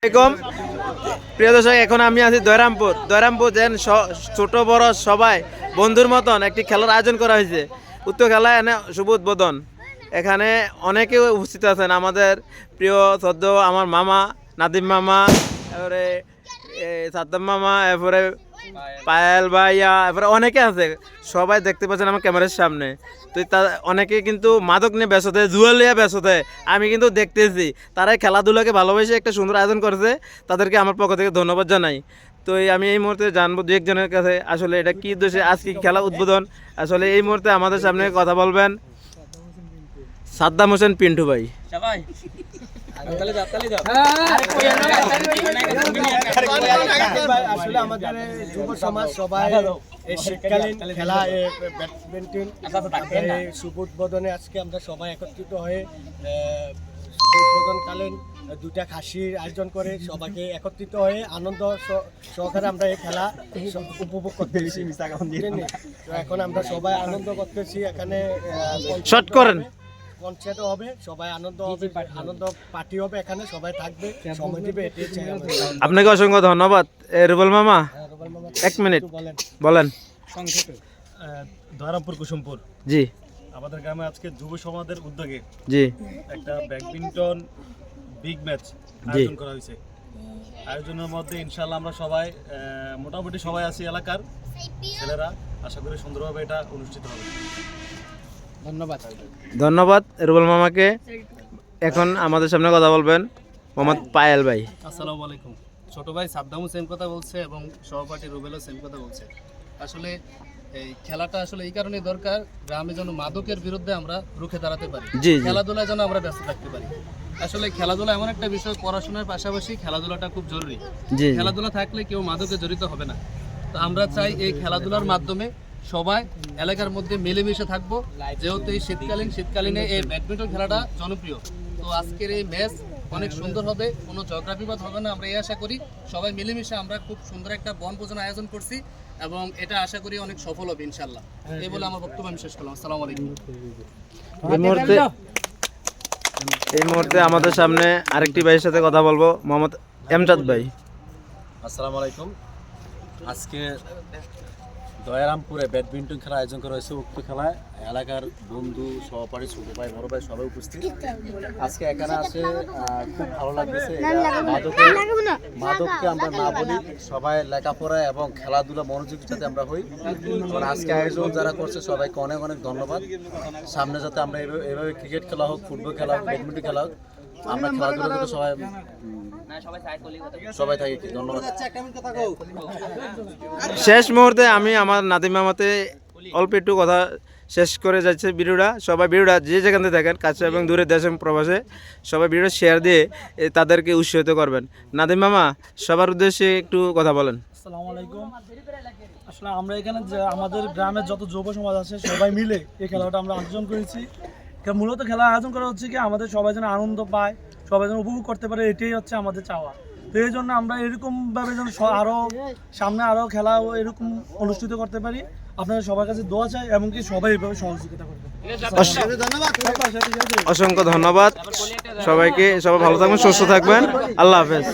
আসসালামাইকুম প্রিয় দর্শক, এখন আমি আছি দয়রামপুর যেন ছোট বড় সবাই বন্ধুর মতন একটি খেলার আয়োজন করা হয়েছে। উক্ত খেলা এনে শুভ উদ্বোধন। এখানে অনেকে উপস্থিত আছেন, আমাদের প্রিয় সদ্য আমার মামা নাদিম মামা, এরপরে সাদ্দাম মামা, এরপরে পায়েল ভাইয়া, এরপরে অনেকে আছে, সবাই দেখতে পাচ্ছেন আমার ক্যামেরার সামনে। তো তা অনেকে কিন্তু মাদক নিয়ে ব্যস্ত থাকে, জুয়া নিয়ে ব্যস্ত থাকে, আমি কিন্তু দেখতেছি তারাই খেলাধুলাকে ভালোবেসে একটা সুন্দর আয়োজন করেছে। তাদেরকে আমার পক্ষ থেকে ধন্যবাদ জানাই। তো আমি এই মুহূর্তে জানবো দু একজনের কাছে আসলে এটা কী উদ্দেশ্যে আজকে খেলা উদ্বোধন। আসলে এই মুহূর্তে আমাদের সামনে কথা বলবেন সাদ্দাম হোসেন পিন্টু ভাই। আসলে আমাদের যুব সমাজ সবাই এই শীতকালীন খেলা ব্যাডমিন্টন শুভ উদ্বোধনে আজকে আমরা সবাই একত্রিত হয়ে শুভ উদ্বোধনকালীন দুটা খাসির আয়োজন করে সবাইকে একত্রিত হয়ে আনন্দ সহকারে আমরা এই খেলা উপভোগ করতেছি। তো এখন আমরা সবাই আনন্দ করতেছি। এখানে শর্ট করেন কনসার্টও হবে, সবাই আনন্দ হবে, আনন্দ পার্টি হবে, এখানে সবাই থাকবে, সময় দিবে, এটাই চাই আমরা। আপনাকে অসংখ্য ধন্যবাদ। রুবেল মামা এক মিনিট বলেন। দয়রামপুর কুসুমপুর জি, আমাদের গ্রামে আজকে যুব সমাজের উদ্যোগে জি, একটা ব্যাডমিন্টন বিগ ম্যাচ আয়োজন করা হয়েছে। আয়োজনের মধ্যে ইনশাআল্লাহ আমরা সবাই মোটামুটি সবাই আছি এলাকার ছেলেরা। আশা করি সুন্দরভাবে এটা অনুষ্ঠিত হবে। ধন্যবাদ রুবেল মামাকে। এখন আমাদের সামনে কথা বলবেন মোহাম্মদ পায়েল ভাই। আসসালামু আলাইকুম। ছোট ভাই সাদ্দামও সেম কথা বলছে এবং সহপাঠী রুবেলও সেম কথা বলছে। আসলে এই খেলাটা আসলে এই কারণে দরকার, গ্রামে যেন মাদকের বিরুদ্ধে আমরা রুখে দাঁড়াতে পারি, খেলাধুলায় যেন আমরা ব্যস্ত থাকতে পারি। আসলে খেলাধুলা এমন একটা বিষয়, পড়াশোনার পাশাপাশি খেলাধুলাটা খুব জরুরি। খেলাধুলা থাকলে কেউ মাদকে জড়িত হবে না। তো আমরা চাই এই খেলাধুলার মাধ্যমে সবাই এলাকার মধ্যে মিলেমিশে থাকবো। যেহেতু এই শীতকালীনে এই ব্যাডমিন্টন খেলাটা জনপ্রিয়, তো আজকের এই ম্যাচ অনেক সুন্দর হবে, কোনো ঝগড়া বিবাদ হবে না, আমরা এই আশা করি। সবাই মিলেমিশে আমরা খুব সুন্দর একটা বনভোজন আয়োজন করছি এবং এটা আশা করি অনেক সফল হবে ইনশাল্লাহ। এই বলে আমার বক্তব্য আমি শেষ করলাম। আসসালামু আলাইকুম। এই মুহূর্তে আমাদের সামনে আরেকটি ভাইয়ের সাথে কথা বলবো, মোহাম্মদ এমজাদ ভাই। আসসালামু আলাইকুম। আজকে দয়ারামপুরে ব্যাডমিন্টন খেলা আয়োজন করা হয়েছে। উক্ত খেলায় এলাকার বন্ধু, সহপাঠী, ছোট ভাই, বড় ভাই সবাই উপস্থিত। আজকে এখানে আসে খুব ভালো লাগতেছে। মাদককে আমরা না বলি, সবাই লেখাপড়া এবং খেলাধুলা মনোযোগের সাথে আমরা হই। আজকে আয়োজন যারা করছে সবাইকে অনেক অনেক ধন্যবাদ। সামনে যাতে আমরা এভাবে ক্রিকেট খেলা হোক, ফুটবল খেলা হোক, ব্যাডমিন্টন খেলা হোক, আমরা খেলাধুলা করতে সবাই থাকি। ধন্যবাদ। শেষ মুহূর্তে আমি আমার নাদিম মামাতে অল্প একটু কথা শেষ করে যাচ্ছে ভিডিওটা। সবাই ভিডিওটা যে যেখান থেকে দেখেন, কাছে এবং দূরে, দেশ এবং প্রবাসে, সবাই ভিডিও শেয়ার দিয়ে তাদেরকে উৎসাহিত করবেন। নাদিম মামা সবার উদ্দেশ্যে একটু কথা বলেন। আসসালামু আলাইকুম। আসলে আমরা এখানে যে আমাদের গ্রামের যত যুব সমাজ আছে সবাই মিলে এই খেলাটা আমরা আয়োজন করেছি। মূলত খেলা আয়োজন করা হচ্ছে কি আমাদের সবাই যেন আনন্দ পায়, সবাই যেন উপভোগ করতে পারে, এটাই হচ্ছে আমাদের চাওয়া। তো এই জন্য আমরা এরকমভাবে যেন আরও সামনে আরও খেলা এরকম অনুষ্ঠিত করতে পারি। আপনাদের সবার কাছে দোয়া চাই, এমনকি সবাই এইভাবে সহযোগিতা করবেন। অসংখ্য ধন্যবাদ সবাইকে। সবাই ভালো থাকবেন, সুস্থ থাকবেন। আল্লাহ হাফেজ।